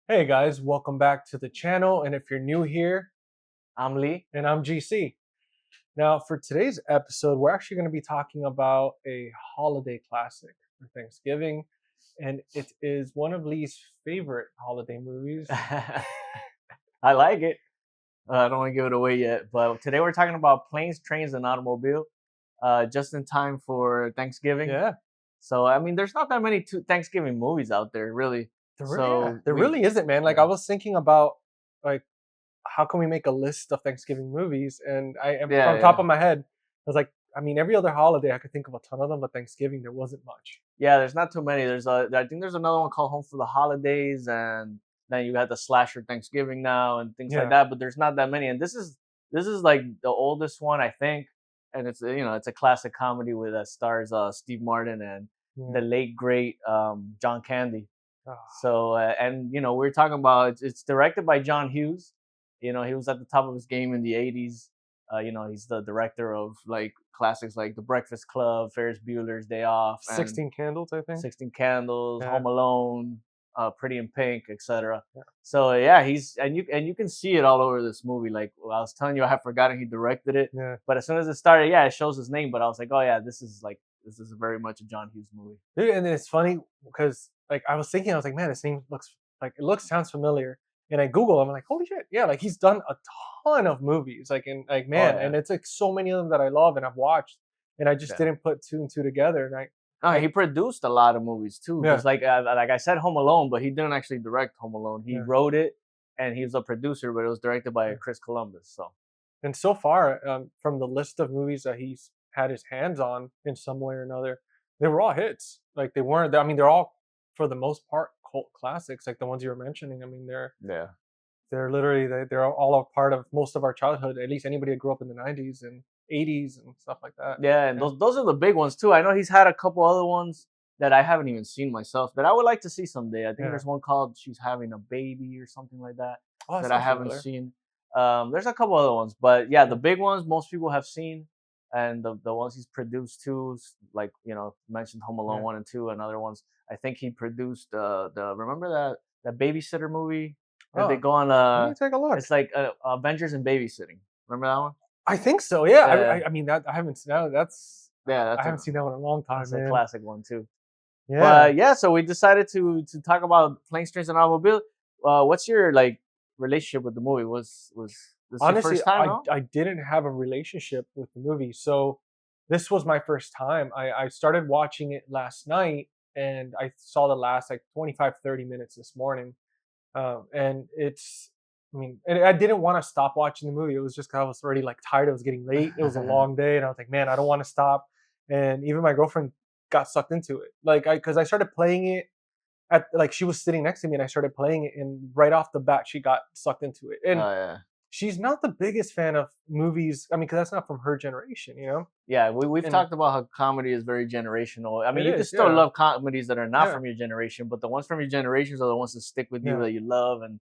Hey guys, welcome back to the channel. And if you're new here, I'm Lee. and I'm GC. Now, for today's episode, we're actually going to be talking about a holiday classic for Thanksgiving. And it is one of Lee's favorite holiday movies. I like it. I don't want to give it away yet, but today we're talking about Planes, Trains, and Automobile, just in time for Thanksgiving. Yeah, So, I mean, there's not that many Thanksgiving movies out there, really. there really isn't, man. Like, I was thinking about, like, how can we make a list of Thanksgiving movies? And from top of my head, I was like, I mean, every other holiday I could think of a ton of them, but Thanksgiving there wasn't much. Yeah, there's not too many. I think there's another one called Home for the Holidays, and then you got the slasher Thanksgiving now and things like that. But there's not that many, and this is like the oldest one, I think, and it's a classic comedy with stars Steve Martin and the late great John Candy. So and we're talking about it's directed by John Hughes. He was at the top of his game in the '80s. He's the director of like classics like The Breakfast Club, Ferris Bueller's Day Off, 16 Candles, I think. 16 Candles, Home Alone, Pretty in Pink, etc. Yeah. So yeah, he's and you can see it all over this movie. Like I was telling you, I had forgotten he directed it. Yeah. But as soon as it started, yeah, it shows his name. But I was like, oh yeah, this is very much a John Hughes movie. Dude, and it's funny because like I was like, man, this name sounds familiar. And I Google, I'm like, holy shit, yeah, like he's done a ton of movies, and it's like so many of them that I love and I've watched, and I just didn't put two and two together. And he produced a lot of movies too. Because like I said, Home Alone, but he didn't actually direct Home Alone. He wrote it, and he was a producer, but it was directed by Chris Columbus. So far, from the list of movies that he's had his hands on in some way or another, they were all hits. Like they weren't. I mean, they're all for the most part cult classics, like the ones you were mentioning. I mean, they're literally they're all a part of most of our childhood. At least anybody that grew up in the '90s and '80s and stuff like that. Yeah, and those are the big ones too. I know he's had a couple other ones that I haven't even seen myself that I would like to see someday. I think there's one called She's Having a Baby or something like that that I haven't seen. There's a couple other ones, but yeah, the big ones most people have seen, and the ones he's produced too, like mentioned Home Alone 1 and 2, and other ones. I think he produced remember that babysitter movie that they go on. Let me take a look. It's like Avengers and Babysitting. Remember that one? I think so. Yeah. I mean that I haven't seen that. I haven't seen that one in a long time. That's a classic one too. Yeah. But yeah, so we decided to talk about Planes, Trains, and Automobile. What's your relationship with the movie? Was this honestly your first time? I didn't have a relationship with the movie, so this was my first time. I started watching it last night, and I saw the last like 25-30 minutes this morning. And and I didn't want to stop watching the movie. It was just 'cause I was already like tired. It was getting late. It was a long day, and I was like, man, I don't want to stop. And even my girlfriend got sucked into it. Because I started playing it she was sitting next to me, and I started playing it, and right off the bat, she got sucked into it. And she's not the biggest fan of movies. I mean, because that's not from her generation, Yeah, we've talked about how comedy is very generational. I mean, you can still love comedies that are not from your generation, but the ones from your generations are the ones that stick with you that you love, and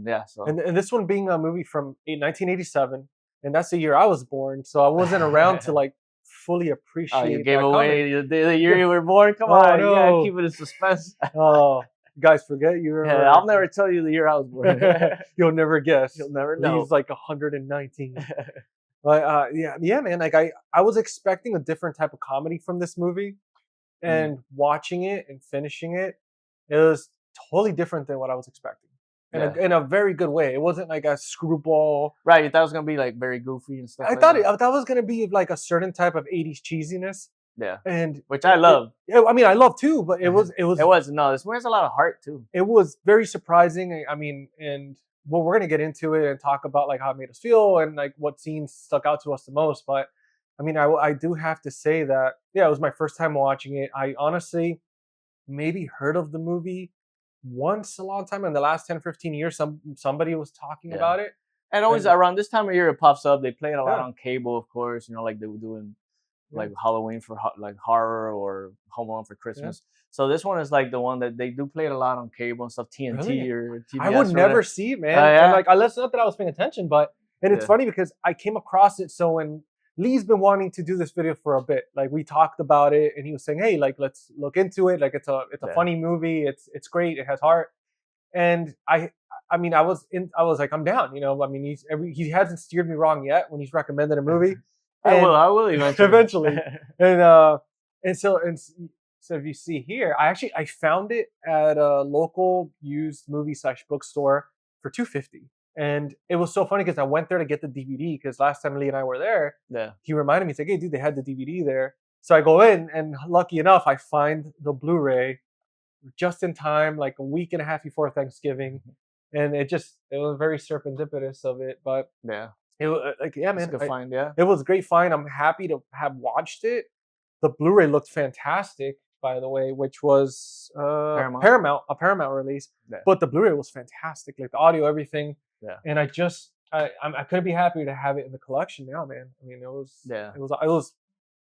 yeah. So and this one being a movie from 1987, and that's the year I was born, so I wasn't around to like fully appreciate. Oh, you gave away the year you were born. Come on, no. You gotta keep it in suspense. Oh, you guys, forget you were. Yeah, I'll never tell you the year I was born. You'll never guess. You'll never know. He's like 119. But yeah, man. Like I was expecting a different type of comedy from this movie, and watching it and finishing it, it was totally different than what I was expecting. In a very good way. It wasn't like a screwball. Right, you thought it was gonna be like very goofy and stuff. I thought it was gonna be like a certain type of '80s cheesiness. Yeah, and which I love. I mean, I love too, but it was no. This movie has a lot of heart too. It was very surprising. I mean, and well, we're gonna get into it and talk about like how it made us feel and like what scenes stuck out to us the most. But I mean, I do have to say that it was my first time watching it. I honestly maybe heard of the movie once a long time in the last 10-15 years. Somebody was talking about it, and always around this time of year it pops up. They play it a lot on cable, of course, like they were doing like Halloween for like horror or Home Alone for Christmas. So this one is like the one that they do play it a lot on cable and stuff, TNT or TBS. I would never see it, man. And like unless not that I was paying attention, but it's funny because I came across it. So when Lee's been wanting to do this video for a bit, like we talked about it, and he was saying, "Hey, like let's look into it. Like it's a funny movie. It's great. It has heart." And I mean, I was like, I'm down. You know, I mean, he hasn't steered me wrong yet when he's recommended a movie, and I will eventually. eventually, and so if you see here, I found it at a local used movie/bookstore for $2.50. And it was so funny because I went there to get the DVD because last time Lee and I were there, Yeah. he reminded me, he's like, hey, dude, they had the DVD there. So I go in, and lucky enough, I find the Blu-ray just in time, like a week and a half before Thanksgiving. And it was very serendipitous of it. But Yeah. it was like, yeah, It's a man, good find, yeah. it was a great find. I'm happy to have watched it. The Blu-ray looked fantastic, by the way, which was a Paramount release. Yeah. But the Blu-ray was fantastic, like the audio, everything. Yeah. And I couldn't be happier to have it in the collection now, man. I mean, it was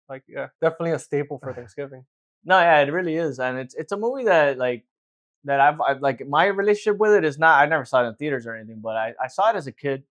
like, yeah, definitely a staple for Thanksgiving. No, yeah, it really is, and it's a movie that I've like my relationship with it is not. I never saw it in theaters or anything, but I saw it as a kid.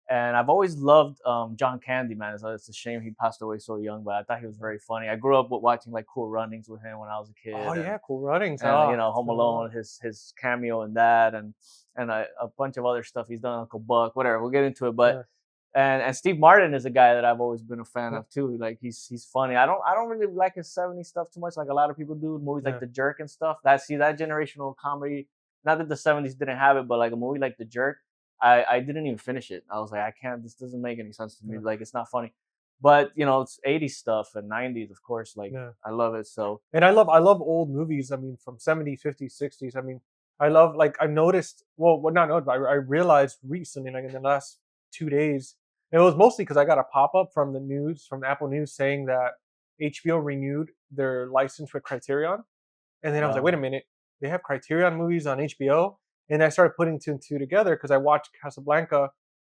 And I've always loved John Candy, man. It's a shame he passed away so young, but I thought he was very funny. I grew up with watching like Cool Runnings with him when I was a kid. Oh yeah, Cool Runnings. And you know, Home Alone, his cameo in that, and a bunch of other stuff he's done, Uncle Buck, whatever. We'll get into it, but and Steve Martin is a guy that I've always been a fan of too. Like he's funny. I don't really like his 70s stuff too much, like a lot of people do. Movies like The Jerk and stuff. That generational comedy. Not that the 70s didn't have it, but like a movie like The Jerk. I didn't even finish it. I was like, I can't. This doesn't make any sense to me. Like, it's not funny. But you know, it's 80s stuff and 90s, of course. Like, I love it. So, and I love old movies. I mean, from 70s, 50s, 60s. I mean, I love, like, I noticed. Well, not noticed, but I realized recently, like in the last 2 days, it was mostly because I got a pop up from the Apple News, saying that HBO renewed their license with Criterion, and then I was like, wait a minute, they have Criterion movies on HBO. And I started putting two and two together because I watched Casablanca,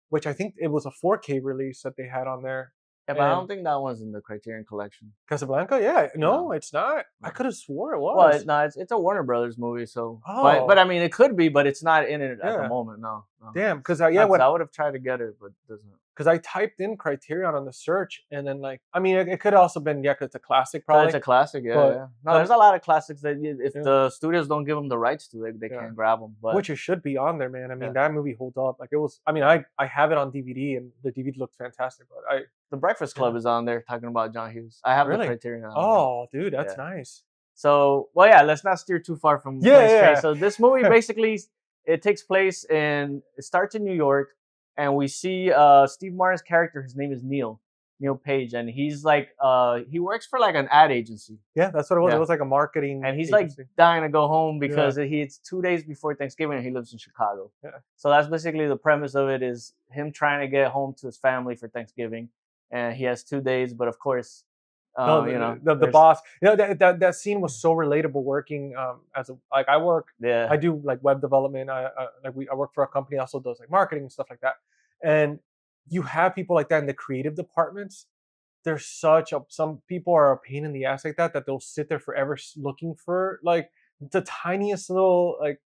which I think it was a 4K release that they had on there. Yeah, but I don't think that one's in the Criterion Collection. Casablanca? Yeah, no, it's not. I could have swore it was. Well, no, it's a Warner Brothers movie, so. Oh. But I mean, it could be, but it's not in it at the moment. No. Damn, because I would have tried to get it, but it doesn't. Because I typed in Criterion on the search, and then like, I mean, it could have also been, because it's a classic, probably. It's a classic, yeah. No, there's a lot of classics that if the studios don't give them the rights to it, they can't grab them. But which it should be on there, man. I mean, that movie holds up. Like, it was. I mean, I have it on DVD, and the DVD looked fantastic. But The Breakfast Club is on there talking about John Hughes. I have the Criterion on. Oh, dude, that's nice. So, well, yeah, let's not steer too far from Planestrainsandautomobiles. So this movie basically it takes place it starts in New York. And we see Steve Martin's character. His name is Neil Page, and he's like he works for like an ad agency. Yeah, that's what it was. Yeah. It was like a marketing. And he's agency. Like dying to go home because it's 2 days before Thanksgiving, and he lives in Chicago. Yeah. So that's basically the premise of it: is him trying to get home to his family for Thanksgiving, and he has 2 days. But of course, the boss. You know, that scene was so relatable. Working I work. Yeah. I do like web development. I work for a company that also does like marketing and stuff like that. And you have people like that in the creative departments. There's some people are a pain in the ass like that they'll sit there forever looking for like the tiniest little like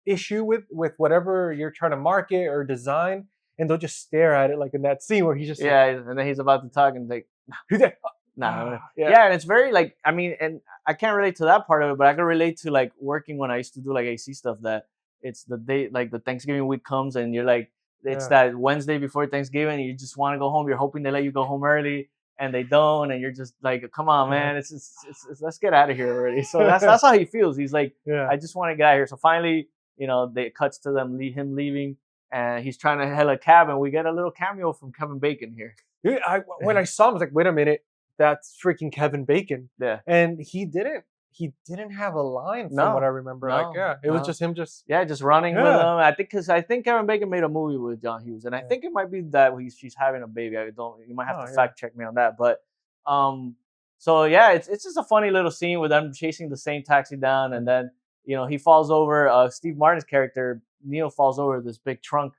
issue with whatever you're trying to market or design, and they'll just stare at it, like in that scene where he's just and then he's about to talk and like who's that? Nah. Yeah, and it's very like, I mean, and I can't relate to that part of it, but I can relate to like working when I used to do like AC stuff, that it's the day, like the Thanksgiving week comes and you're like, it's that Wednesday before Thanksgiving, and you just want to go home. You're hoping they let you go home early, and they don't, and you're just like, come on, man, it's let's get out of here already. So that's how he feels. He's like, I just want to get out of here. So finally, they cuts to him leaving, and he's trying to hail a cab, and we get a little cameo from Kevin Bacon here. Dude, when I saw him, I was like, wait a minute, that's freaking Kevin Bacon. Yeah. And he didn't have a line from what I remember. It was just him just running with him. I think Kevin Bacon made a movie with John Hughes, and I think it might be that she's having a baby. You might have to fact check me on that. But so yeah, it's just a funny little scene with them chasing the same taxi down, and then he falls over. Steve Martin's character Neil falls over this big trunk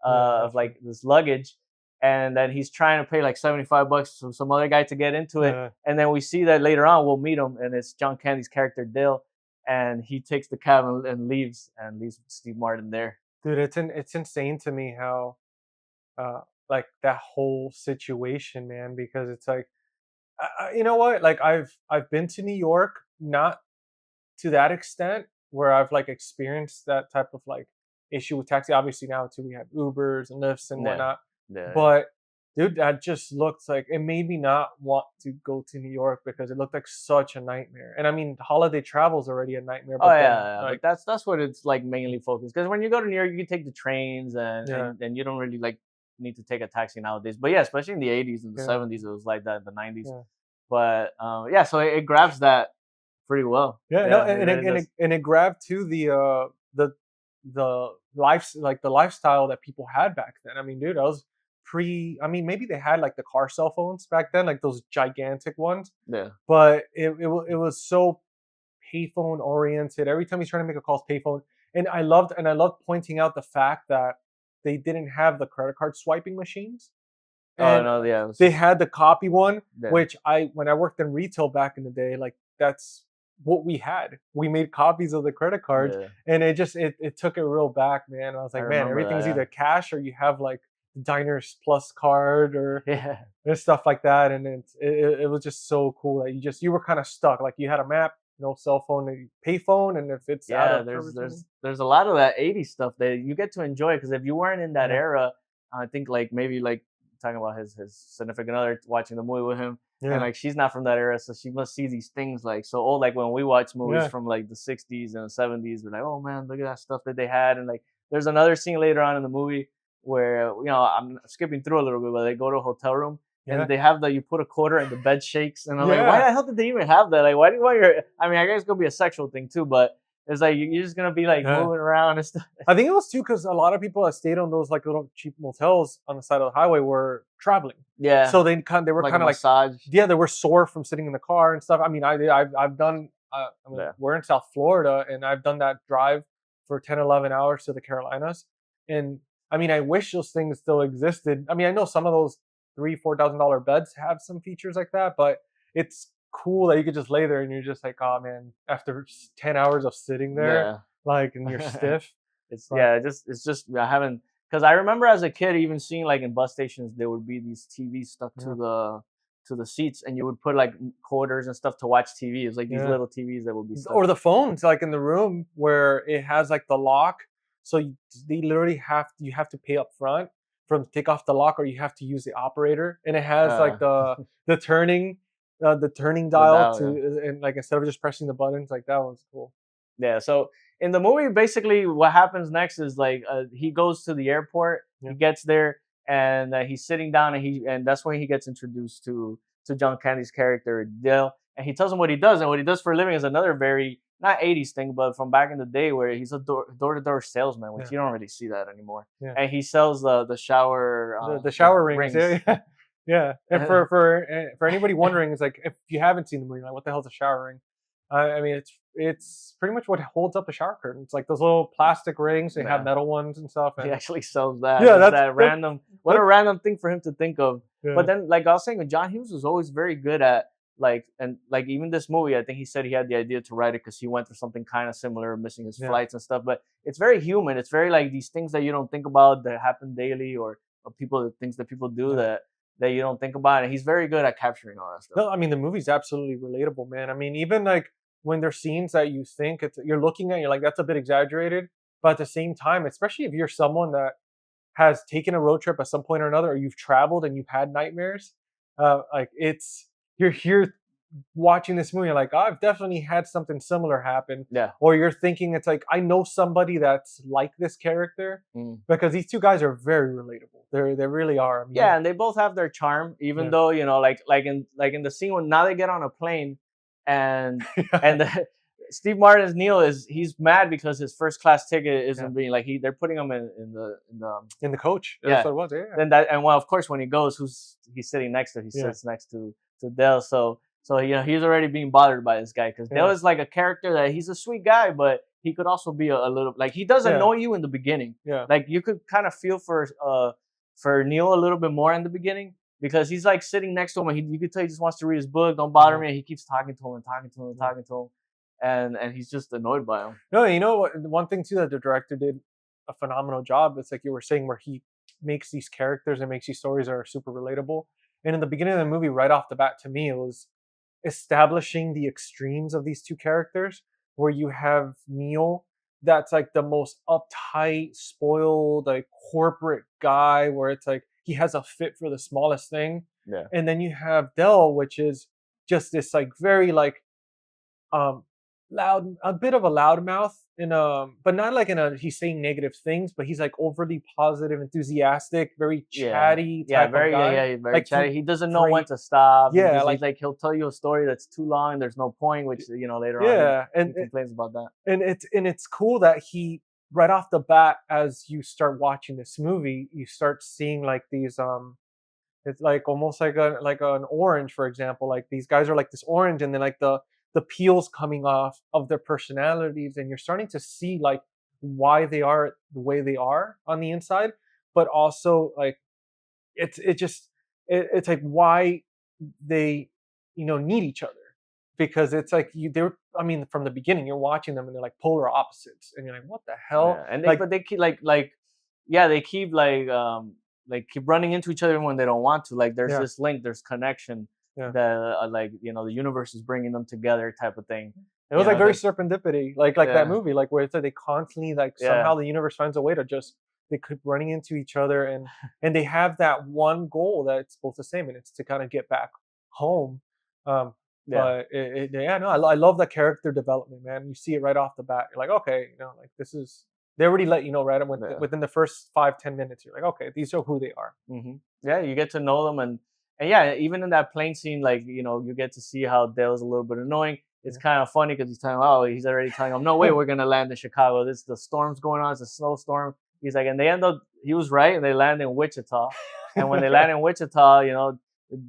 of like this luggage. And then he's trying to pay like $75 to some other guy to get into it. And then we see that later on, we'll meet him, and it's John Candy's character, Dale. And he takes the cab and leaves Steve Martin there. Dude, it's insane to me how, like, that whole situation, man, because it's like, you know what? Like, I've been to New York, not to that extent, where I've like experienced that type of like issue with taxi. Obviously now too we have Ubers and Lyfts and Yeah. whatnot. Yeah. But dude, that just looks like it made me not want to go to New York because it looked like such a nightmare. And I mean, holiday travel is already a nightmare. Oh But then yeah, but like that's what it's like mainly focused. Because when you go to New York, you can take the trains yeah, and you don't really like need to take a taxi nowadays. But yeah, especially in the 80s and the yeah, 70s, it was like that in the 90s. yeah. But yeah, so it grabs that pretty well. Yeah, no, Yeah, it really does. and it grabbed to the life like the lifestyle that people had back then. I mean, dude, I was pre. I mean, maybe they had like the car cell phones back then, like those gigantic ones, Yeah. but it was so payphone oriented. Every time he's trying to make a call, it's payphone, and I loved pointing out the fact that they didn't have the credit card swiping machines, Oh and no, yeah, it was they just, had the copy one, yeah, which when I worked in retail back in the day, like that's what we had. We made copies of the credit cards, yeah. and it took it real back, man. I was I like, man, remember everything's that. either cash or you have like the Diners Plus card or Yeah. stuff like that, and it was just so cool that you were kind of stuck. Like you had a map, no cell phone, pay phone, and if it's out Yeah, of service, there's a lot of that 80s stuff that you get to enjoy because if you weren't in that yeah, era, I think like maybe like talking about his significant other watching the movie with him, and yeah, like she's not from that era, so she must see these things like so old. Like when we watch movies yeah, from like the 60s and the 70s, we're like, oh man, look at that stuff that they had, and like there's another scene later on in the movie where I'm skipping through a little bit, but they go to a hotel room and yeah, they have the you put a quarter and the bed shakes, and I'm like, why yeah. the hell did they even have that? Like, why do you want your? I mean, I guess it's gonna be a sexual thing too, but it's like you're just gonna be like Yeah. moving around and stuff. I think it was too because a lot of people that stayed on those like little cheap motels on the side of the highway were traveling, Yeah, so they were like a kind of like massage. yeah, they were sore from sitting in the car and stuff. I mean, I've done. I mean, Yeah, we're in South Florida, and I've done that drive for 10, 11 hours to the Carolinas. And I mean, I wish those things still existed. I mean, I know some of those $3,000, $4,000 beds have some features like that, but it's cool that you could just lay there and you're just like, oh man, after 10 hours of sitting there, yeah. like, and you're stiff. It's Like, yeah, it's just I haven't because I remember as a kid even seeing like in bus stations there would be these TVs stuck yeah, to the seats and you would put like quarters and stuff to watch TV. It's like these yeah. little TVs that would be stuck. Or the phones, like in the room where it has like the lock. So they literally you have to pay up front for them to take off the lock, or you have to use the operator, and it has like Uh, the turning the turning the dial dial, to yeah. and like instead of just pressing the buttons, like that one's cool. Yeah. So in the movie, basically, what happens next is like he goes to the airport. Yeah, He gets there, and he's sitting down, and that's when he gets introduced to John Candy's character Dale, and he tells him what he does, and what he does for a living is another very not 80s thing, but from back in the day where he's a door to door salesman, which yeah, you don't really see that anymore. yeah. And he sells the shower The shower rings, rings. yeah, yeah, yeah. And for anybody wondering, it's like if you haven't seen the movie, like what the hell's a shower ring? I mean, it's pretty much what holds up the shower curtain. It's like those little plastic rings. They have Yeah. metal ones and stuff. He And actually sells that. yeah, It's that random. What a that's random thing for him to think of. yeah, But then, like I was saying, John Hughes was always very good at like even this movie. I think he said he had the idea to write it because he went through something kind of similar, missing his yeah, flights and stuff. But it's very human. It's very like these things that you don't think about that happen daily, or people things that people do yeah. that you don't think about. And he's very good at capturing all that stuff. No, I mean the movie's absolutely relatable, man. I mean, even like when there's scenes that you think you're looking at, you're like that's a bit exaggerated, but at the same time, especially if you're someone that has taken a road trip at some point or another, or you've traveled and you've had nightmares, like you're here watching this movie, you're like, oh, I've definitely had something similar happen. Yeah. Or you're thinking it's like, I know somebody that's like this character Mm. because these two guys are very relatable. They really are. I mean, Yeah, and they both have their charm, even yeah. though like in the scene when now they get on a plane, and and the, Steve Martin's Neil he's mad because his first class ticket Yeah. isn't being like they're putting him in the In the coach. yeah. That's what it was. Yeah. Then that and well of course when he goes he's sitting next to he Yeah. sits next to Dale, so he's already being bothered by this guy because Dale Yeah. is like a character that he's a sweet guy, but he could also be a little like he does Yeah. annoy you in the beginning. Yeah. Like you could kind of feel for Neil a little bit more in the beginning because he's like sitting next to him and you could tell he just wants to read his book. Don't bother me. And he keeps talking to him and talking to him and Yeah. talking to him, and he's just annoyed by him. No, you know what? One thing too that the director did a phenomenal job. It's like you were saying, where he makes these characters and makes these stories that are super relatable. And in the beginning of the movie, right off the bat, to me, it was establishing the extremes of these two characters. where you have Neil, that's like the most uptight, spoiled, like corporate guy, where it's like he has a fit for the smallest thing. Yeah. And then you have Dell, which is just this like very like um loud, a bit of a loudmouth in but not like in a he's saying negative things, but he's like overly positive, enthusiastic, very Yeah, chatty yeah, type of very, yeah, guy. yeah, very Like chatty. He doesn't know when great, to stop. yeah, He's like like he'll tell you a story that's too long. There's no point, which later on yeah, he complains about that. and it's cool that he right off the bat, as you start watching this movie, you start seeing like these it's like almost like an orange, for example. Like these guys are like this orange, and then like the peels coming off of their personalities, and you're starting to see like why they are the way they are on the inside, but also like it's like why they need each other, because it's like they're, I mean, from the beginning you're watching them and they're like polar opposites, and you're like, what the hell? Yeah, and Like, but they keep yeah, they keep keep running into each other when they don't want to. Like there's yeah, this link, there's connection yeah. that the universe is bringing them together type of thing. It was like very serendipity, like that Yeah, movie, like where it's like they constantly like yeah, somehow the universe finds a way to just they keep running into each other, and they have that one goal that's both the same, and it's to kind of get back home. Um, yeah. but yeah, no, I love the character development, man. You see it right off the bat. You're like, okay, like this is they already let you know right Yeah. within the first 5-10 minutes. You're like, okay, these are who they are. Yeah, you get to know them, and yeah, even in that plane scene, you get to see how Dale's a little bit annoying. It's Yeah. kind of funny because he's already telling him, no way, we're gonna land in Chicago. The storm's going on. It's a snowstorm. He's like, and they end up. He was right, and they land in Wichita. And when they land in Wichita,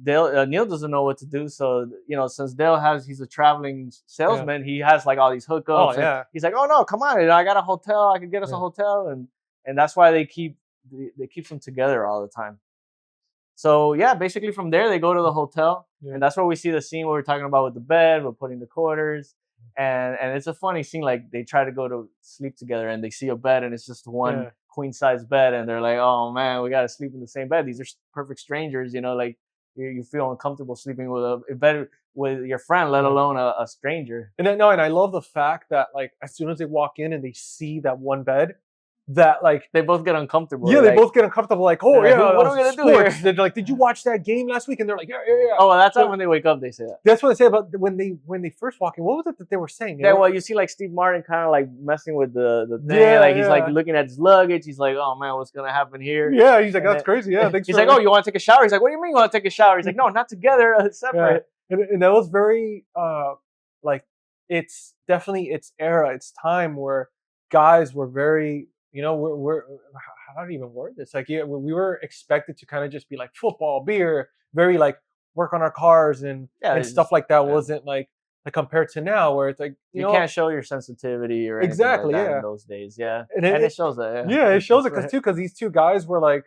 Dale Neil doesn't know what to do. So since he's a traveling salesman, he has like all these Oh hookups, and yeah, he's like, oh no, come on, I got a hotel. I could get us a yeah, hotel, and that's why they keep them together all the time. So yeah, basically from there they go to the hotel, yeah. and that's where we see the scene where we're talking about with the bed, we're putting the quarters, and it's a funny scene. Like they try to go to sleep together, and they see a bed, and it's just one Yeah. queen size bed, and they're like, "Oh man, we gotta sleep in the same bed. These are perfect strangers, like you feel uncomfortable sleeping with a bed with your friend, let Yeah. alone a stranger." And no, and I love the fact that like as soon as they walk in and they see that one bed, that like They both get uncomfortable. yeah, They're they like, both get uncomfortable. Like, oh they're like, yeah, what are we gonna do sports. here? They're like, did you watch that game last week? And they're like, yeah, yeah, yeah. Oh, well, that's not So when they wake up. They say that. that's what I say about when they first walk in. What was it that they were saying? Yeah, well, you see like Steve Martin kind of like messing with the thing. Yeah, Like he's like yeah. looking at his luggage. He's like, oh man, what's gonna happen here? Yeah, he's like, And that's crazy. Yeah, thanks he's for like, oh, you want to take a shower? He's like, what do you mean you want to take a shower? He's like, no, not together, yeah. separate. And that was very like it's definitely its era, its time where guys were very we're how do you even word this? Like, yeah, we were expected to kind of just be like football, beer, very like work on our cars and Yeah, stuff like that. yeah. Wasn't like compared to now where it's like You can't show your sensitivity or anything exactly, like that yeah. in those days. Yeah, And and it shows that. yeah, it shows it because these two guys were like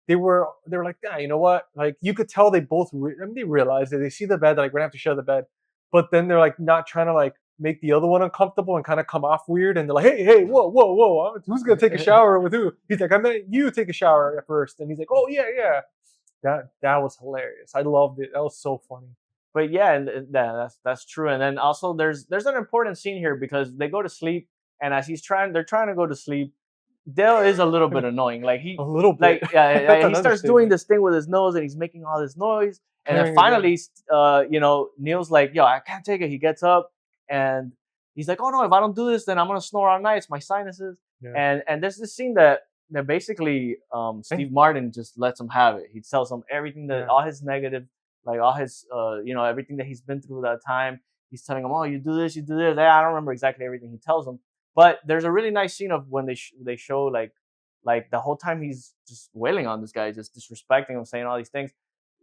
they were like, yeah, you know what? Like you could tell they both I mean, they realized that they see the bed, they're like, we're gonna have to share the bed, but then they're like not trying to like make the other one uncomfortable and kind of come off weird, and they're like, hey, whoa, who's gonna take a shower with who? He's like, I meant you take a shower at first, and he's like, oh yeah. That was hilarious. I loved it. That was so funny. But yeah, and that's true. And then also there's an important scene here because they go to sleep, and as they're trying to go to sleep, Dale is a little bit annoying. Like A little bit. He starts doing this thing with his nose, and he's making all this noise. And then finally, Neil's like, yo, I can't take it. He gets up and he's like, oh no, if I don't do this, then I'm gonna snore all night. It's my sinuses. Yeah. And there's this scene that basically Steve Martin just lets him have it. He tells him everything all his negative, like all his everything that he's been through that time. He's telling him, oh, you do this. I don't remember exactly everything he tells him, but there's a really nice scene of when they show like the whole time he's just wailing on this guy, just disrespecting him, saying all these things.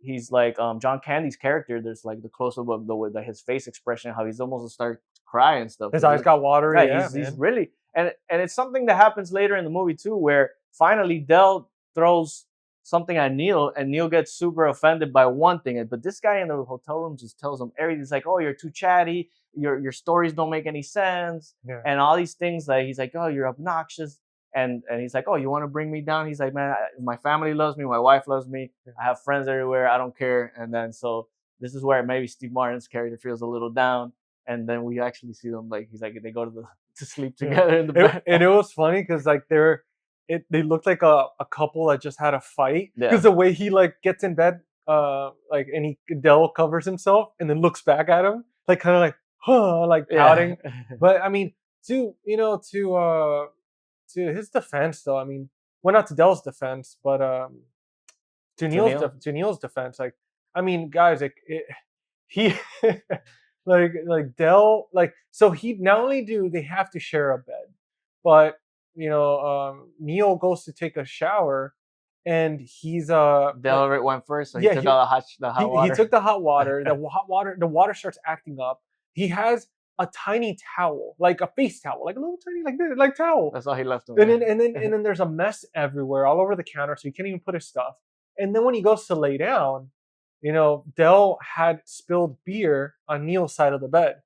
He's like John Candy's character. There's like the close up of his face expression, how he's almost start crying and stuff. His eyes got watery. Right, Yeah, he's really and it's something that happens later in the movie too, where finally Dell throws something at Neil, and Neil gets super offended by one thing. But this guy in the hotel room just tells him everything. He's like, "Oh, you're too chatty. Your stories don't make any sense," and all these things. Like he's like, "Oh, you're obnoxious." And he's like, oh, you want to bring me down? He's like, man, my family loves me. My wife loves me. I have friends everywhere. I don't care. And then so this is where maybe Steve Martin's character feels a little down. and then we actually see them like he's like they go to sleep together in the bed. And it was funny because like they looked like a couple that just had a fight because the way he like gets in bed, like and Dell covers himself and then looks back at him like kind of like like pouting. But I mean, to his defense though, I mean, well, not to Dell's defense, but to Neil's defense, like, I mean, guys, like he like Dell, like, so he not only do they have to share a bed, but Neil goes to take a shower, and he's Dell went first, so he took out the hot water. He took the hot water. The water starts acting up. He has a tiny towel, like a face towel, like a little tiny like towel. That's all he left him. And then there's a mess everywhere, all over the counter, so he can't even put his stuff. And then when he goes to lay down, Dell had spilled beer on Neil's side of the bed.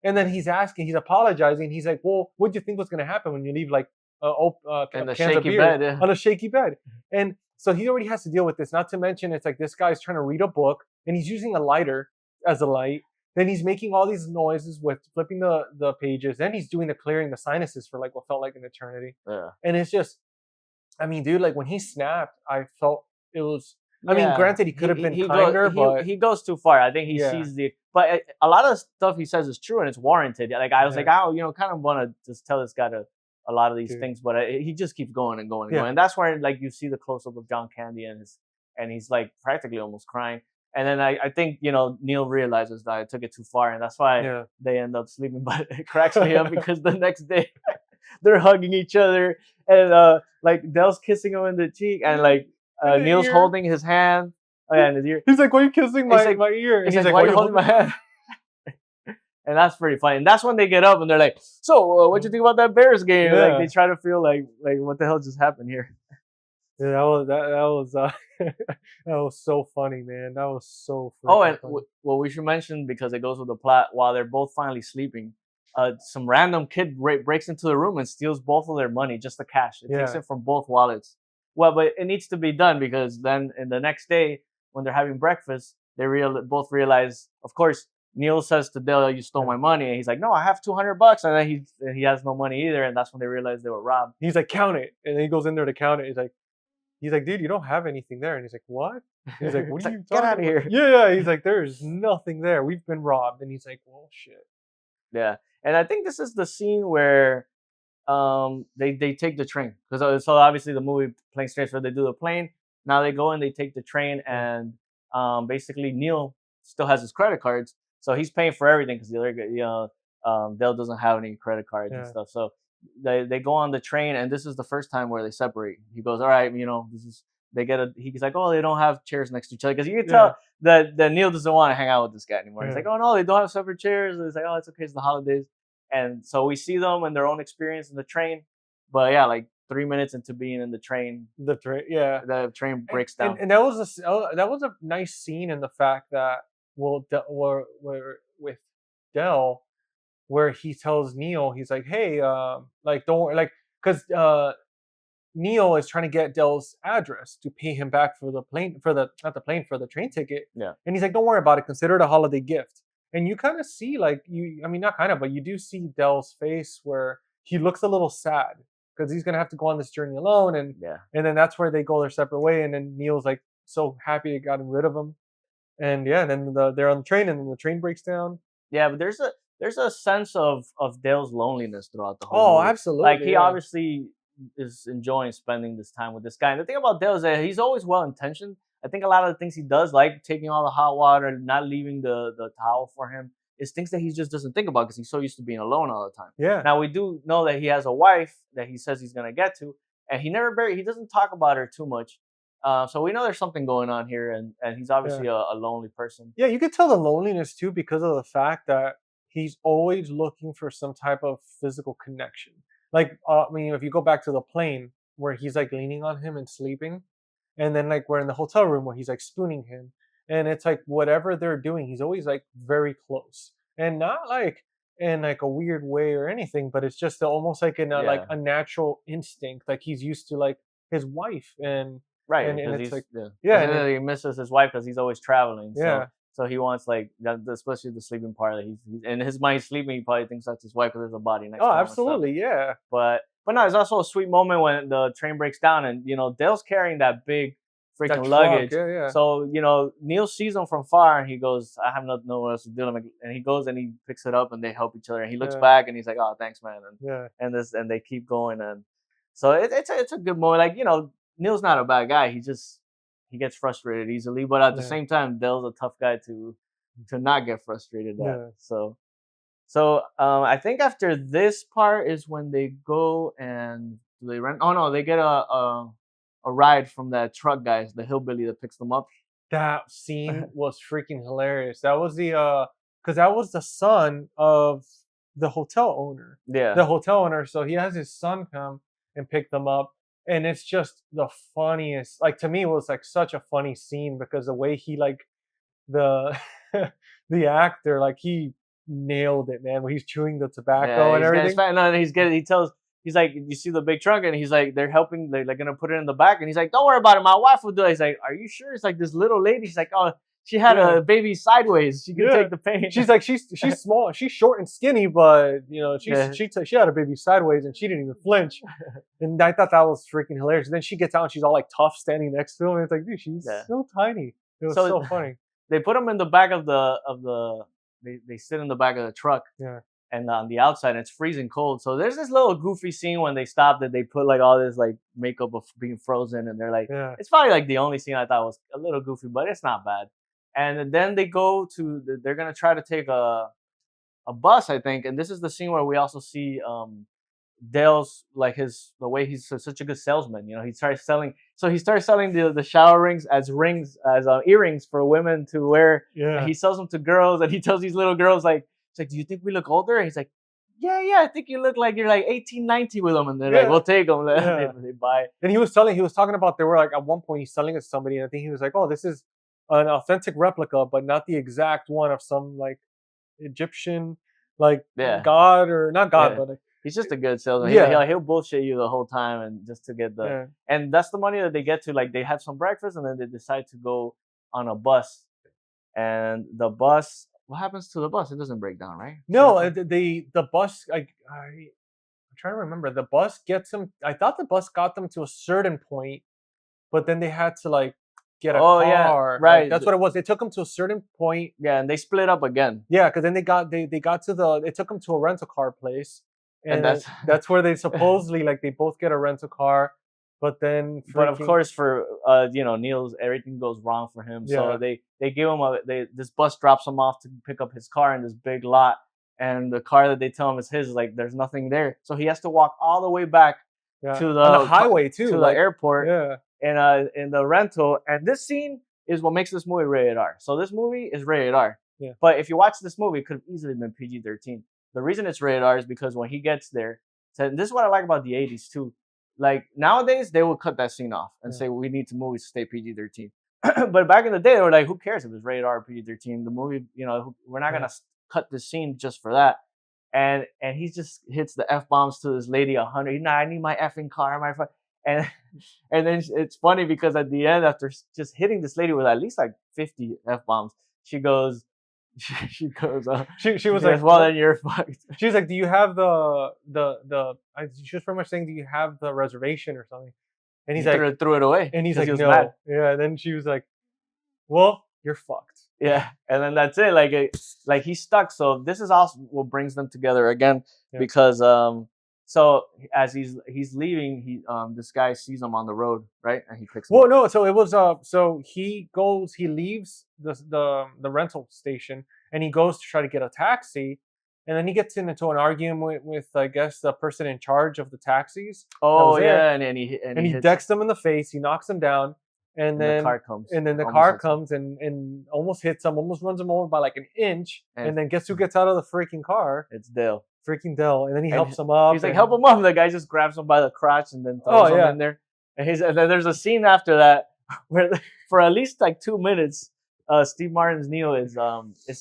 And then he's apologizing. He's like, well, what do you think was going to happen when you leave like in a shaky bed, on a shaky bed? And so he already has to deal with this. Not to mention, it's like this guy's trying to read a book and he's using a lighter as a light. Then he's making all these noises with flipping the pages. Then he's doing the clearing the sinuses for like what felt like an eternity. Yeah. And it's just, I mean, dude, like when he snapped, I felt it was. I mean, granted, he could have been kinder, but he goes too far. I think he sees but a lot of stuff he says is true and it's warranted. Like I was like, kind of want to just tell this guy a lot of these things, but he just keeps going and going and going. And that's where like you see the close up of John Candy and he's like practically almost crying. And then I think Neil realizes that I took it too far, and that's why they end up sleeping. But it cracks me up because the next day they're hugging each other, and like Dell's kissing him in the cheek, and like Neil's holding his hand and his ear. He's like, "Why are you kissing my ear?" And he's like, "Why are you holding my hand?" And that's pretty funny. And that's when they get up and they're like, "So, what'd you think about that Bears game?" Like they try to feel like what the hell just happened here. Yeah, that was so funny, man. That was so funny. Oh, and well, we should mention, because it goes with the plot, while they're both finally sleeping, some random kid breaks into the room and steals both of their money, just the cash. It takes it from both wallets. Well, but it needs to be done because then in the next day when they're having breakfast, they both realize, of course, Neil says to Dell, "You stole my money," and he's like, "No, I have $200," and then he has no money either, and that's when they realize they were robbed. He's like, "Count it," and then he goes in there to count it. He's like, "Dude, you don't have anything there." And he's like, "What?" He's like, "What are you talking Get out of here." Yeah. He's like, "There's nothing there. We've been robbed." And he's like, "Well, shit." Yeah. And I think this is the scene where they take the train. Because so obviously the movie Planestrainsandautomobiles, where they do the plane. Now they go and they take the train, and basically Neil still has his credit cards. So he's paying for everything because the other Dell doesn't have any credit cards and stuff. So they go on the train, and this is the first time where they separate. He goes, "All right, he's like, oh, they don't have chairs next to each other," because you can tell that Neil doesn't want to hang out with this guy anymore. He's like, "Oh no, they don't have separate chairs." And he's like, "Oh, it's okay, it's the holidays." And so we see them and their own experience in the train. But yeah, like 3 minutes into being in the train, the train breaks down. And that was a nice scene in the fact that with Dell, where he tells Neil, he's like, "Hey, like don't worry," like, because Neil is trying to get Dell's address to pay him back for the train ticket. Yeah. And he's like, "Don't worry about it. Consider it a holiday gift." And you kind of see, like, not kind of, but you do see Dell's face where he looks a little sad because he's gonna have to go on this journey alone, and then that's where they go their separate way, and then Neil's like so happy they got rid of him, and then they're on the train, and then the train breaks down. Yeah, but there's a sense of Dell's loneliness throughout the whole movie. Absolutely. Like he obviously is enjoying spending this time with this guy. And the thing about Dell is that he's always well intentioned. I think a lot of the things he does, like taking all the hot water, not leaving the towel for him, is things that he just doesn't think about because he's so used to being alone all the time. Yeah. Now we do know that he has a wife that he says he's gonna get to, and he doesn't talk about her too much. So we know there's something going on here, and he's obviously a lonely person. Yeah, you could tell the loneliness too because of the fact that he's always looking for some type of physical connection. Like, if you go back to the plane where he's like leaning on him and sleeping, and then like we're in the hotel room where he's like spooning him, and it's like whatever they're doing, he's always like very close, and not like in like a weird way or anything, but it's just almost like in like a natural instinct, like he's used to like his wife and. Right, and it's like he misses his wife because he's always traveling. So, So he wants like that, especially the sleeping part. That he's in his mind sleeping. He probably thinks that's his wife because there's a body next Oh, to him. absolutely, yeah. But no, it's also a sweet moment when the train breaks down and Dale's carrying that big freaking luggage. Yeah. So Neil sees him from far and he goes, "I have nowhere else to do." And he goes and he picks it up and they help each other. And he looks back and he's like, "Oh, thanks, man." And they keep going and so it's a good moment. Like Neil's not a bad guy. He gets frustrated easily, but at the same time, Dale's a tough guy to not get frustrated at. So I think after this part is when they go and they rent. Oh no, they get a ride from that truck guy, the hillbilly that picks them up. That scene was freaking hilarious. That was because that was the son of the hotel owner. Yeah. The hotel owner. So he has his son come and pick them up. And it's just the funniest. Like, to me, it was like such a funny scene because the way he the the actor, like, he nailed it, man. When he's chewing the tobacco and everything. He's like, you see the big trunk, and he's like, they're helping, they're like gonna put it in the back, and he's like, don't worry about it, my wife will do it. He's like, are you sure? It's like this little lady. She's like, oh, she had a baby sideways. She can take the pain. She's like, she's small, she's short and skinny, but she had a baby sideways, and she didn't even flinch. And I thought that was freaking hilarious. And then she gets out, and she's all like tough, standing next to him. And it's like, dude, she's so tiny. It was so funny. They put him in the back of they sit in the back of the truck. Yeah. And on the outside, it's freezing cold. So there's this little goofy scene when they stop that they put like all this like makeup of being frozen, and they're like, it's probably like the only scene I thought was a little goofy, but it's not bad. And then they go to they're gonna try to take a bus, I think, and this is the scene where we also see Dale's like the way he's such a good salesman. He starts selling. So he starts selling the shower rings as earrings for women to wear. Yeah. And he sells them to girls, and he tells these little girls like, it's like, do you think we look older? And he's like, yeah, I think you look like you're like 18, 19 with them. And they're like, we'll take them. They buy it. And he was talking about, they were like, at one point he's selling it to somebody, and I think he was like, oh, this is an authentic replica, but not the exact one of some like Egyptian god, or not god, but like, he's just a good salesman. He'll bullshit you the whole time, and just to get and that's the money that they get to. Like, they have some breakfast, and then they decide to go on a bus, and the bus. What happens to the bus? It doesn't break down, right? No, the bus. I'm trying to remember. The bus gets them. I thought the bus got them to a certain point, but then they had to like get a car. Yeah, right. Like, that's what it was. They took them to a certain point. Yeah, and they split up again. Yeah, because then they got to it took them to a rental car place, and that's where they supposedly like they both get a rental car. But of course, for Neil's, everything goes wrong for him. So they give him this bus drops him off to pick up his car in this big lot, and the car that they tell him is his, like, there's nothing there. So he has to walk all the way back to the highway to the airport. In the rental. And this scene is what makes this movie rated R. So this movie is rated R. Yeah. But if you watch this movie, it could have easily been PG-13. The reason it's rated R is because when he gets there, and this is what I like about the 80s too. Like, nowadays, they will cut that scene off and say, we need the movies to stay PG-13. But back in the day, they were like, who cares if it's rated R or PG-13? The movie, we're not going to cut this scene just for that. And he just hits the F-bombs to this lady 100. I need my effing car. And then it's funny because at the end, after just hitting this lady with at least like 50 F-bombs, she goes, she was like, well, then you're fucked. She's like, do you have she was pretty much saying, do you have the reservation or something? And he's like, threw it away. And he's like, no. Mad. Yeah. And then she was like, well, you're fucked. Yeah. And then that's it. Like he's stuck. So this is also what brings them together again, because so as he's leaving, this guy sees him on the road, right? And he picks him up. No, so it was so he leaves the rental station, and he goes to try to get a taxi, and then he gets into an argument with I guess the person in charge of the taxis. Oh yeah, and he decks him in the face, he knocks him down, and then the car comes. And then the car comes and almost hits him, almost runs him over by like an inch, and then guess who gets out of the freaking car? It's Dale. Freaking Dell, and then he helps him up. He's like, help him up. The guy just grabs him by the crotch and then throws him in there. And then there's a scene after that where for at least like 2 minutes, Steve Martin's Neil is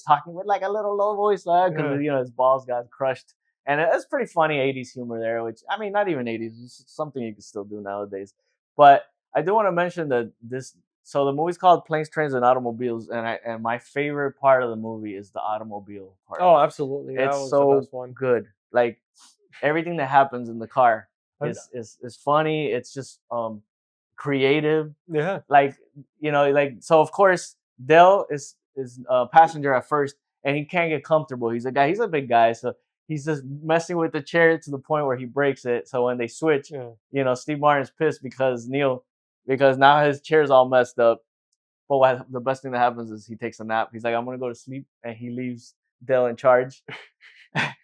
talking with like a little low voice, because his balls got crushed, and it's pretty funny 80s humor there. Which, I mean, not even 80s, it's something you can still do nowadays. But I do want to mention that So the movie's called Planes, Trains, and Automobiles, and my favorite part of the movie is the automobile part. Oh, absolutely. That It's was the so best one. good. Like everything that happens in the car is funny. It's just creative. Yeah. Like, like, so of course Dell is a passenger at first, and he can't get comfortable. He's a big guy, so he's just messing with the chair to the point where he breaks it. So when they switch, Steve Martin's pissed because now his chair's all messed up. But the best thing that happens is he takes a nap. He's like, I'm gonna go to sleep, and he leaves Dell in charge.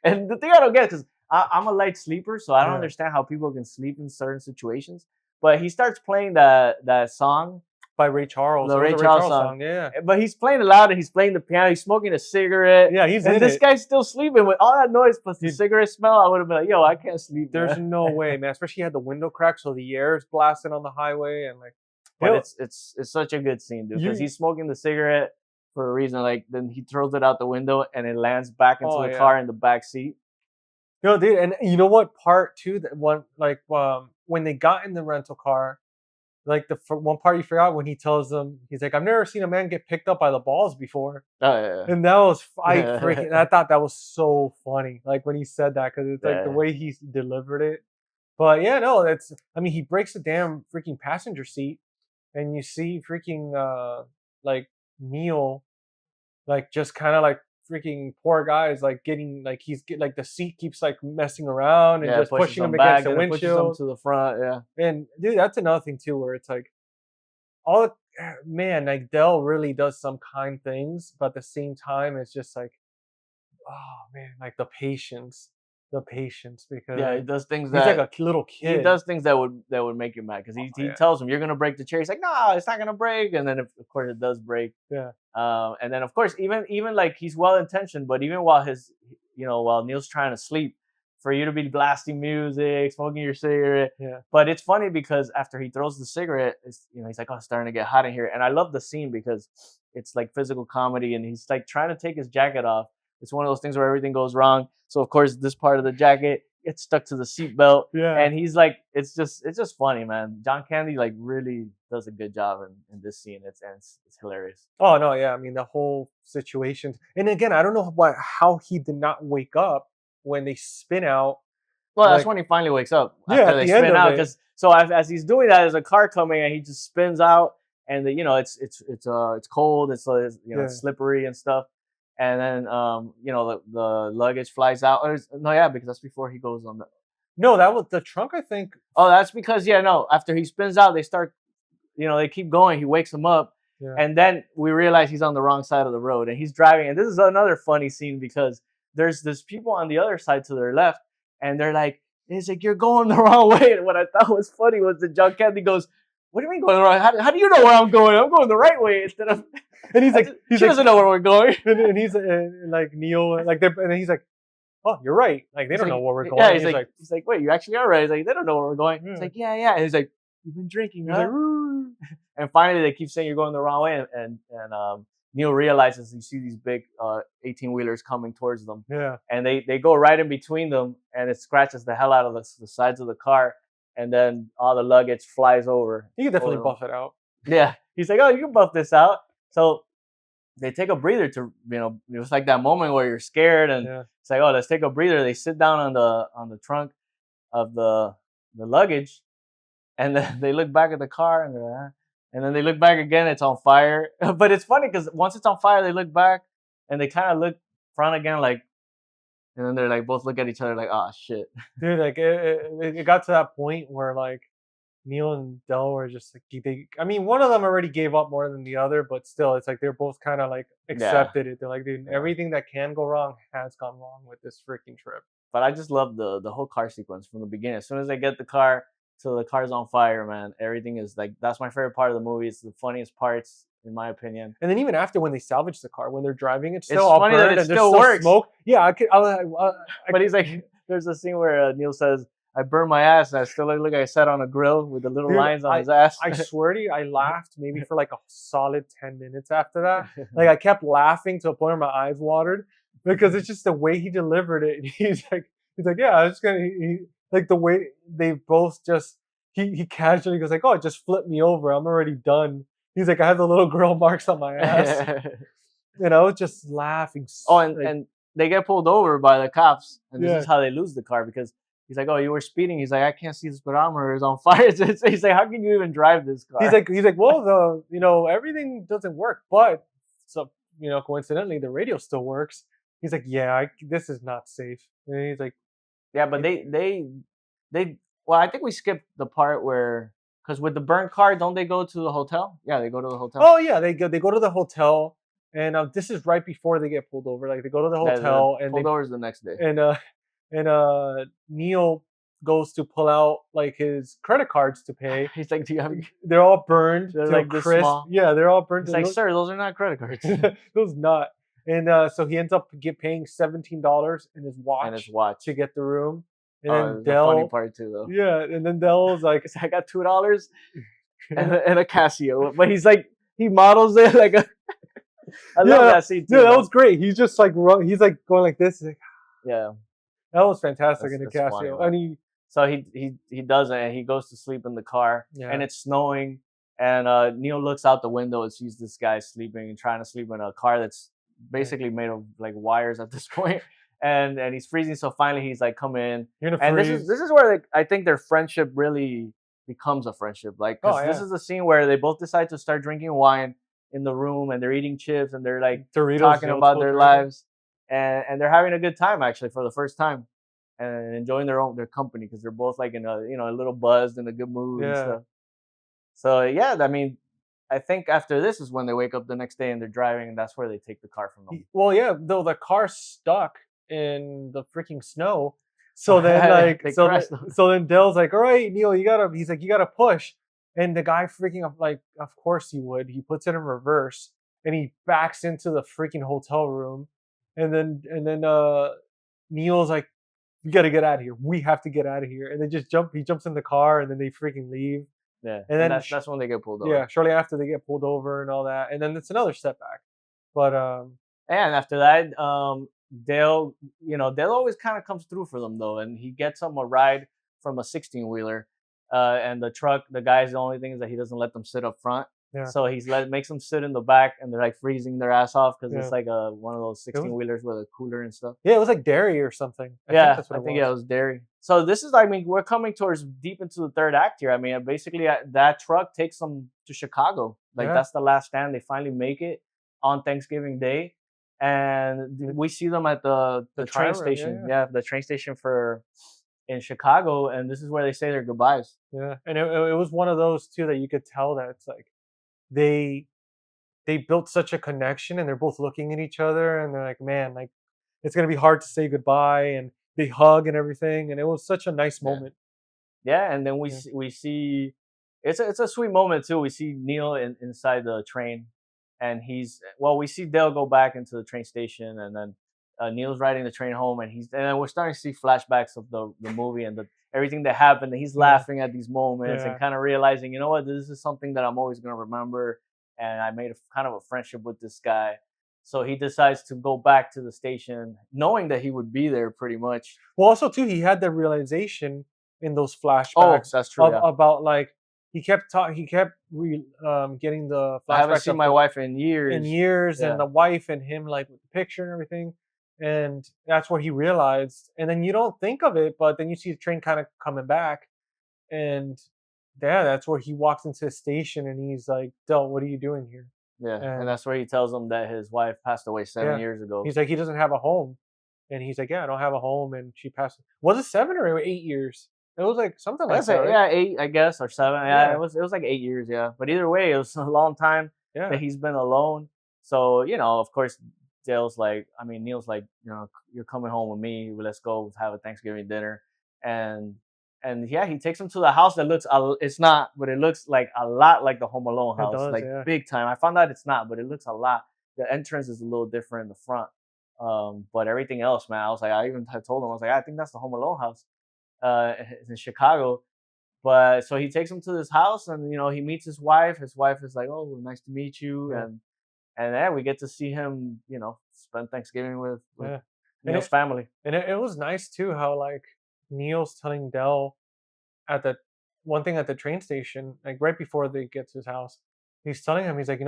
And the thing I don't get, because I'm a light sleeper, so I don't understand how people can sleep in certain situations. But he starts playing that song by Ray Charles. The Ray Charles song. Yeah. But he's playing it loud, and he's playing the piano. He's smoking a cigarette. Yeah, this guy's still sleeping with all that noise plus the cigarette smell. I would have been like, yo, I can't sleep. There's no way, man. Especially he had the window cracked, so the air is blasting on the highway, and like. But it's such a good scene, dude, because he's smoking the cigarette for a reason. Like, then he throws it out the window and it lands back into the car in the back seat. Dude, and you know what part too? That one, like, when they got in the rental car, like one part you forgot when he tells them, he's like, "I've never seen a man get picked up by the balls before." Oh yeah. And that was I thought that was so funny, like when he said that, because it's like the way he delivered it. But yeah, no, he breaks the damn freaking passenger seat. And you see freaking like Neil, like just kind of like freaking poor guys, like getting like like the seat keeps like messing around and just pushing him against the windshield to the front. Yeah. And dude, that's another thing too, where it's like like Dell really does some kind things, but at the same time, it's just like, oh man, like the patience, because he does things he's like a little kid. He does things that would make you mad, because he tells him, you're gonna break the chair. He's like, no, it's not gonna break, and then of course it does break. Yeah. And then of course even like he's well intentioned, but even while while Neil's trying to sleep, for you to be blasting music, smoking your cigarette. Yeah. But it's funny because after he throws the cigarette, he's like, oh, it's starting to get hot in here, and I love the scene because it's like physical comedy, and he's like trying to take his jacket off. It's one of those things where everything goes wrong. So of course this part of the jacket gets stuck to the seatbelt. Yeah. And he's like, it's just funny, man. John Candy like really does a good job in this scene. It's hilarious. Oh no, yeah. I mean the whole situation. And again, I don't know how he did not wake up when they spin out. Well, that's when he finally wakes up. After they spin out. Because as he's doing that, there's a car coming and he just spins out, and it's cold. It's slippery and stuff. And then, the luggage flies out. Because that's before he goes on the... No, that was the trunk, I think. Oh, that's because, after he spins out, they start, they keep going. He wakes him up. Yeah. And then we realize he's on the wrong side of the road. And he's driving. And this is another funny scene because there's people on the other side to their left. And they're like, it's like, you're going the wrong way. And what I thought was funny was that John Candy goes, what do you mean going the wrong? How do you know where I'm going? I'm going the right way instead of... And he's like, he doesn't know where we're going. And he's like Neil, like, and he's like, oh, you're right. Like they don't know where we're going. Yeah, he's like, wait, you actually are right. He's like, they don't know where we're going. Yeah. He's like, yeah. And he's like, you've been drinking, huh? Like, and finally, they keep saying you're going the wrong way, and Neil realizes you see these big 18-wheelers coming towards them. Yeah. And they go right in between them, and it scratches the hell out of the sides of the car, and then all the luggage flies over. You can definitely buff it out. Yeah. He's like, oh, you can buff this out. So they take a breather to, it was like that moment where you're scared, and it's like, oh, let's take a breather. They sit down on the trunk of the luggage, and then they look back at the car, and then they look back again. It's on fire. But it's funny because once it's on fire, they look back and they kind of look front again, like, and then they're like both look at each other like, oh shit, dude. Like it got to that point where like Neil and Del were just like, one of them already gave up more than the other, but still, it's like they're both kind of like accepted it. They're like, dude, everything that can go wrong has gone wrong with this freaking trip. But I just love the whole car sequence from the beginning. As soon as they get the car till the car's on fire, man, everything is like, that's my favorite part of the movie. It's the funniest parts, in my opinion. And then even after when they salvage the car, when they're driving, it's still all burned and still works. Smoke. Yeah, but he's like, there's a scene where Neil says, I burned my ass and I still look like I sat on a grill with the little lines on his ass. I swear to you, I laughed maybe for like a solid 10 minutes after that. Like I kept laughing to a point where my eyes watered because it's just the way he delivered it. He's like, yeah, I was gonna, like the way they both just, he casually goes like, oh, it just flipped me over. I'm already done. He's like, I have the little girl marks on my ass. Just laughing. Oh, and they get pulled over by the cops, and this is how they lose the car because he's like, oh, you were speeding. He's like, I can't see the speedometer is on fire. He's like, how can you even drive this car? He's like, well, everything doesn't work, but so coincidentally, the radio still works. He's like, yeah, this is not safe. And he's like, yeah, but they well, I think we skipped the part where, because with the burnt car, don't they go to the hotel? Yeah, they go to the hotel. Oh yeah, they go to the hotel, and this is right before they get pulled over. Like they go to the hotel, and pulled over is the next day. And Neil goes to pull out like his credit cards to pay. He's like, they're all burned. They're like this small. Yeah, they're all burned. He's like, sir, those are not credit cards. Those not. And so he ends up paying $17 in his watch to get the room. And then Dell, the funny part too, though. Yeah, and then Dell's like, I got $2 and a Casio, but he's like, he models it like a. I love that scene too. Yeah, that was great. He's just like he's like going like this. Like, yeah, that was fantastic in the Casio. Funny, and he does it, and he goes to sleep in the car, and it's snowing, and Neil looks out the window and sees this guy sleeping and trying to sleep in a car that's basically made of like wires at this point. And he's freezing, so finally he's like, "Come in." And this is where I think their friendship really becomes a friendship. Like, cause this is the scene where they both decide to start drinking wine in the room, and they're eating chips, and they're like Doritos, talking about their lives, and they're having a good time actually for the first time, and enjoying their company because they're both like in a a little buzzed and a good mood and stuff. So yeah, I mean, I think after this is when they wake up the next day and they're driving, and that's where they take the car from them. Well, yeah, though the car's stuck in the freaking snow. So then like so then Dell's like, all right, Neil, you gotta push. And the guy freaking up, like, of course he would. He puts it in reverse and he backs into the freaking hotel room. And then Neil's like, we gotta get out of here. We have to get out of here. And they he jumps in the car and then they freaking leave. Yeah. And then that's when they get pulled over. Yeah, shortly after they get pulled over and all that. And then it's another setback. But and after that, Dale always kind of comes through for them though, and he gets them a ride from a 16-wheeler, and the guy's the only thing is that he doesn't let them sit up front. Yeah. So makes them sit in the back, and they're like freezing their ass off because it's like one of those 16-wheelers with a cooler and stuff. Yeah, it was like dairy or something. I think it was dairy. So this is, I mean, we're coming towards deep into the third act here. I mean, basically that truck takes them to Chicago. Like that's the last stand. They finally make it on Thanksgiving Day. And we see them at the train station. Yeah, the train station in Chicago, and this is where they say their goodbyes. Yeah, and it was one of those too that you could tell that it's like they built such a connection, and they're both looking at each other, and they're like, man, like it's gonna be hard to say goodbye, and they hug and everything, and it was such a nice moment. Yeah, and then we see it's a sweet moment too. We see Neil inside the train. And we see Dale go back into the train station, and then Neil's riding the train home, and then we're starting to see flashbacks of the movie and everything that happened. And he's laughing at these moments and kind of realizing, you know what, this is something that I'm always going to remember. And I made kind of a friendship with this guy. So he decides to go back to the station, knowing that he would be there pretty much. Well, also too, he had the realization in those flashbacks. Oh, that's true. About like. He kept getting the flashbacks. I haven't seen my wife in years. And the wife and him like with the picture and everything, and that's what he realized. And then you don't think of it, but then you see the train kind of coming back, and that's where he walks into the station and he's like, "Del, what are you doing here?" Yeah, and that's where he tells him that his wife passed away 7 years ago. He's like, he doesn't have a home, and he's like, "Yeah, I don't have a home," and she passed. Was it 7 or 8 years? It was like something like that. Yeah, 8, I guess, or 7. Yeah, it was like 8 years. Yeah, but either way, it was a long time that he's been alone. So of course, Neil's like, you're coming home with me. Let's go have a Thanksgiving dinner. And he takes him to the house that looks. It's not, but it looks like a lot like the Home Alone house, big time. I found out it's not, but it looks a lot. The entrance is a little different in the front, but everything else, man, I was like, I even had told him, I was like, I think that's the Home Alone house. In Chicago, but so he takes him to this house, and he meets his wife. His wife is like, "Oh, nice to meet you," and then we get to see him, spend Thanksgiving with Neil's family. And it was nice too how like Neil's telling Del at the one thing at the train station, like right before they get to his house, he's telling him, he's like,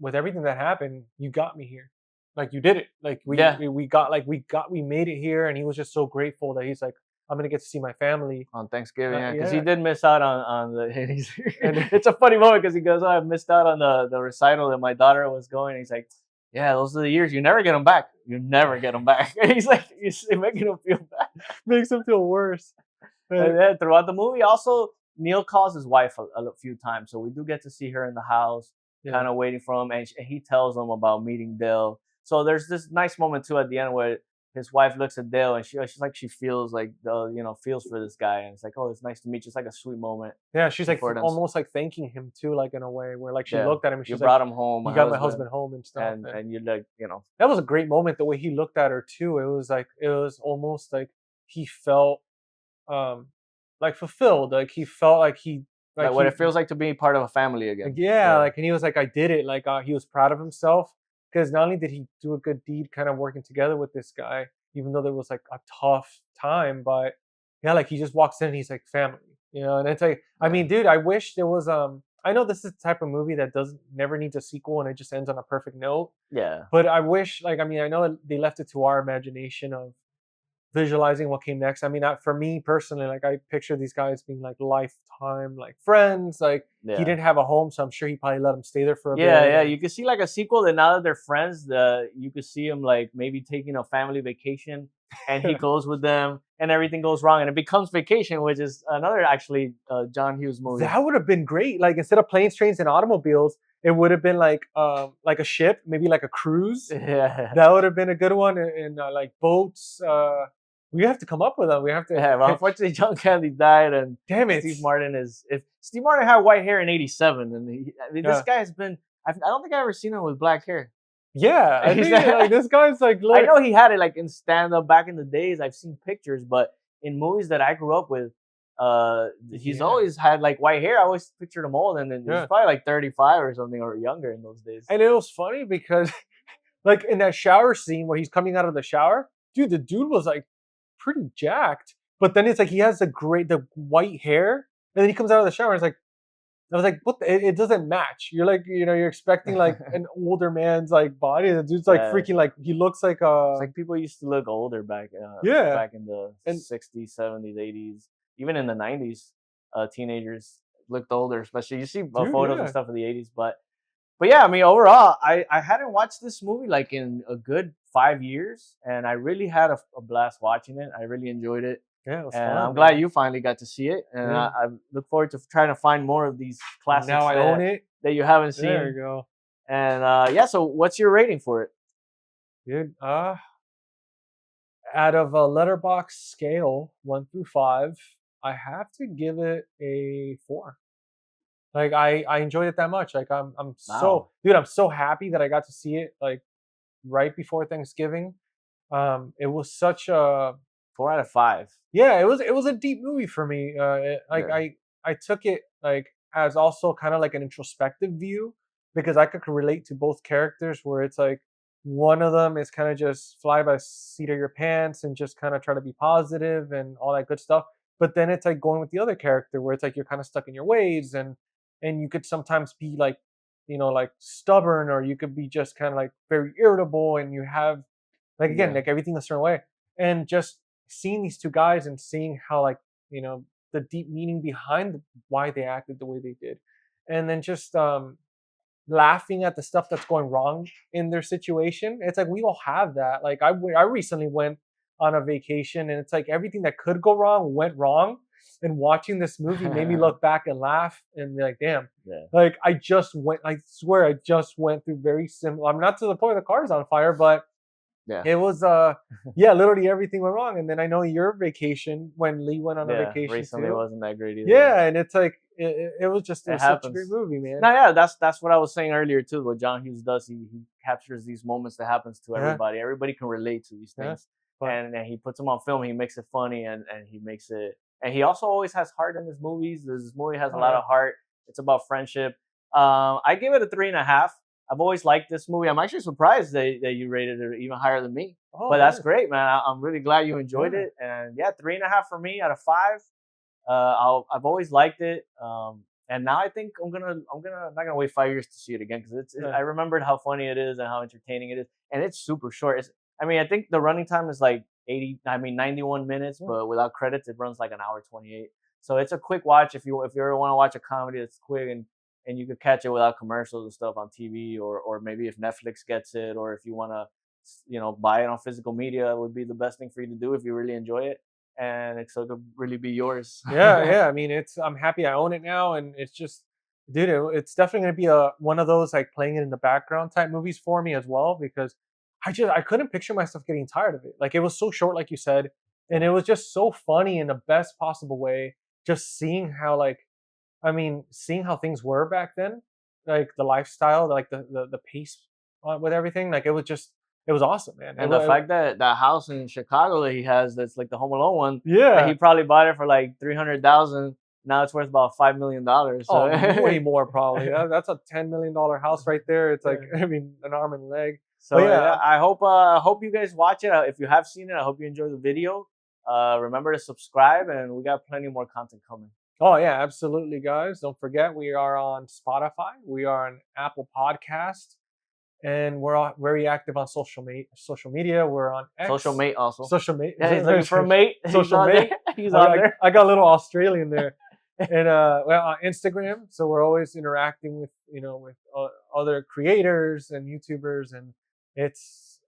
with everything that happened, you got me here. Like you did it. Like Yeah, we made it here, and he was just so grateful that he's like, I'm gonna get to see my family. on Thanksgiving, yeah, because he Yeah, did miss out on the. and It's a funny moment because he goes, "Oh, I missed out on the recital that my daughter was going." And he's like, "Yeah, those are the years you never get them back. You never get them back." And he's like, he's making him feel bad. makes him feel worse. And But, then throughout the movie, also Neil calls his wife a few times, so we do get to see her in the house, yeah, kind of waiting for him, and he tells him about meeting Dale. So there's this nice moment too at the end where his wife looks at Dale and she's like she feels like feels for this guy, and it's like, oh, it's nice to meet you. It's like a sweet moment yeah, she's like before them. almost like thanking him too, like in a way where like she Yeah, looked at him and you she's brought like, him home, you my got my husband, husband home and stuff. and you're like, That was a great moment. The way he looked at her too. It was almost like he felt like fulfilled. Like he felt like like what it feels like to be part of a family again. yeah, like, and he was like, I did it. Like he was proud of himself because not only did he do a good deed, kind of working together with this guy, even though there was like a tough time, but yeah, like he just walks in and he's like family, and it's like, I Yeah, mean, dude, I wish there was I know this is the type of movie that doesn't never needs a sequel and it just ends on a perfect note. yeah. But I wish, like, I mean, I know they left it to our imagination of visualizing what came next. I mean, for me personally, like I picture these guys being like lifetime, like friends. Like he Yeah. didn't have a home, so I'm sure he probably let him stay there for a Yeah, bit. yeah. And You could see like a sequel that now that they're friends, you could see him like maybe taking a family vacation, and he goes with them, and everything goes wrong, and it becomes Vacation, which is another actually John Hughes movie. that would have been great. Like instead of planes, trains, and automobiles, it would have been like a ship, maybe like a cruise. Yeah, That would have been a good one. And like boats. We have to come up with them. We have to yeah. Well, pitch. unfortunately, John Candy died, and Damn it. Steve Martin is. If Steve Martin had white hair in '87, and I mean, this Yeah. guy has been. I don't think I've ever seen him with black hair. Yeah, I He's think not- like this guy's like. I know he had it like in stand up back in the days. I've seen pictures, but in movies that I grew up with, he's Yeah. always had like white hair. I always pictured him old, and then he's Yeah. probably like 35 or something or younger in those days. And it was funny because, like in that shower scene where he's coming out of the shower, dude, the dude was like pretty jacked. But then it's like he has the white hair, and then he comes out of the shower. And it's like I was like, what? It doesn't match. You're like, you're expecting like an older man's like body. The dude's like Yeah. freaking like he looks like It's like people used to look older back Yeah. back in the And 60s, 70s, 80s, even in the 90s. Teenagers looked older, especially you see photos yeah. and stuff of the 80s. But yeah, I mean, overall, I hadn't watched this movie like in a good 5 years, and I really had a blast watching it. I really enjoyed it, Yeah, it was and fun. I'm glad you finally got to see it. And Yeah. I look forward to trying to find more of these classics Now I own it. that you haven't seen. There you go, And yeah, so what's your rating for it? dude. Out of a letterbox scale 1 through 5, I have to give it a 4. Like I enjoyed it that much. Like I'm Wow. so dude, I'm so happy that I got to see it like right before Thanksgiving. It was such a 4 out of 5. yeah, it was a deep movie for me. Like Yeah. I took it like as also kind of like an introspective view because I could relate to both characters where it's like one of them is kind of just fly by seat of your pants and just kind of try to be positive and all that good stuff. But then it's like going with the other character where it's like you're kind of stuck in your ways and you could sometimes be like like stubborn or you could be just kind of like very irritable and you have like again Yeah. like everything a certain way and just seeing these two guys and seeing how like the deep meaning behind why they acted the way they did and then just laughing at the stuff that's going wrong in their situation. It's like we all have that. Like I recently went on a vacation and it's like everything that could go wrong went wrong. And watching this movie made me look back and laugh and be like, damn, Yeah. like I swear I just went through very similar. I'm not to the point where the car's on fire, but Yeah. it was yeah, literally everything went wrong. And then I know your vacation when Lee went on a Yeah. vacation Recently too. wasn't that great either. Yeah, and it's like it was just It such a happens. great movie, man. No, yeah, that's what I was saying earlier too. What John Hughes does, he captures these moments that happens to Yeah. everybody. Everybody can relate to these Yeah. things, But- and he puts them on film. He makes it funny, and he makes it. And he also always has heart in his movies. This movie has a Oh, lot yeah. of heart. It's about friendship. I give it a 3.5. I've always liked this movie. I'm actually surprised that you rated it even higher than me. Oh, But that's nice. great, man. I'm really glad you enjoyed Yeah. it. And yeah, 3.5 for me out of 5. I've always liked it. And now I think I'm not gonna wait 5 years to see it again because I remembered how funny it is and how entertaining it is, and it's super short. I mean, I think the running time is like 91 minutes, but without credits, it runs like an hour 28. So it's a quick watch if you ever want to watch a comedy that's quick and you could catch it without commercials and stuff on TV, or maybe if Netflix gets it, or if you want to, buy it on physical media, it would be the best thing for you to do if you really enjoy it, and so it could really be yours. Yeah. I mean, I'm happy I own it now, and it's just, dude, it's definitely gonna be one of those like playing it in the background type movies for me as well, because I couldn't picture myself getting tired of it. Like, it was so short, like you said, and it was just so funny in the best possible way. Just seeing how seeing how things were back then, like the lifestyle, like the pace with everything, like it was awesome, man. And the fact that that house in Chicago that he has, that's like the Home Alone one, yeah, that he probably bought it for like $300,000. Now it's worth about $5 million. So. Oh, way more probably. That's a $10 million house right there. It's like, I mean, an arm and a leg. So yeah, I hope you guys watch it. If you have seen it, I hope you enjoy the video. Remember to subscribe, and we got plenty more content coming. Oh yeah, absolutely, guys. Don't forget, we are on Spotify, we are on Apple Podcast, and we're all very active on social media. We're on X. Social mate also. Social mate. Yeah, he's looking for a mate. Social mate. He's on there. I got a little Australian there. And on Instagram, so we're always interacting with with other creators and YouTubers, and it's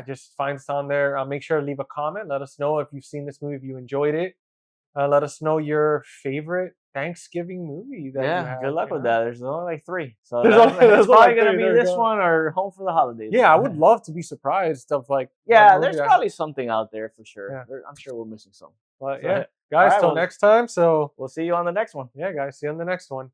just find us on there. Make sure to leave a comment. Let us know if you've seen this movie, if you enjoyed it. Let us know your favorite Thanksgiving movie that you have. Good luck with that. There's only like 3. So there's probably going to be this one or Home for the Holidays. Yeah, I would love to be surprised of like... Yeah, there's probably something out there for sure. Yeah. I'm sure we're missing some. But guys, till next time. So we'll see you on the next one. Yeah, guys, see you on the next one.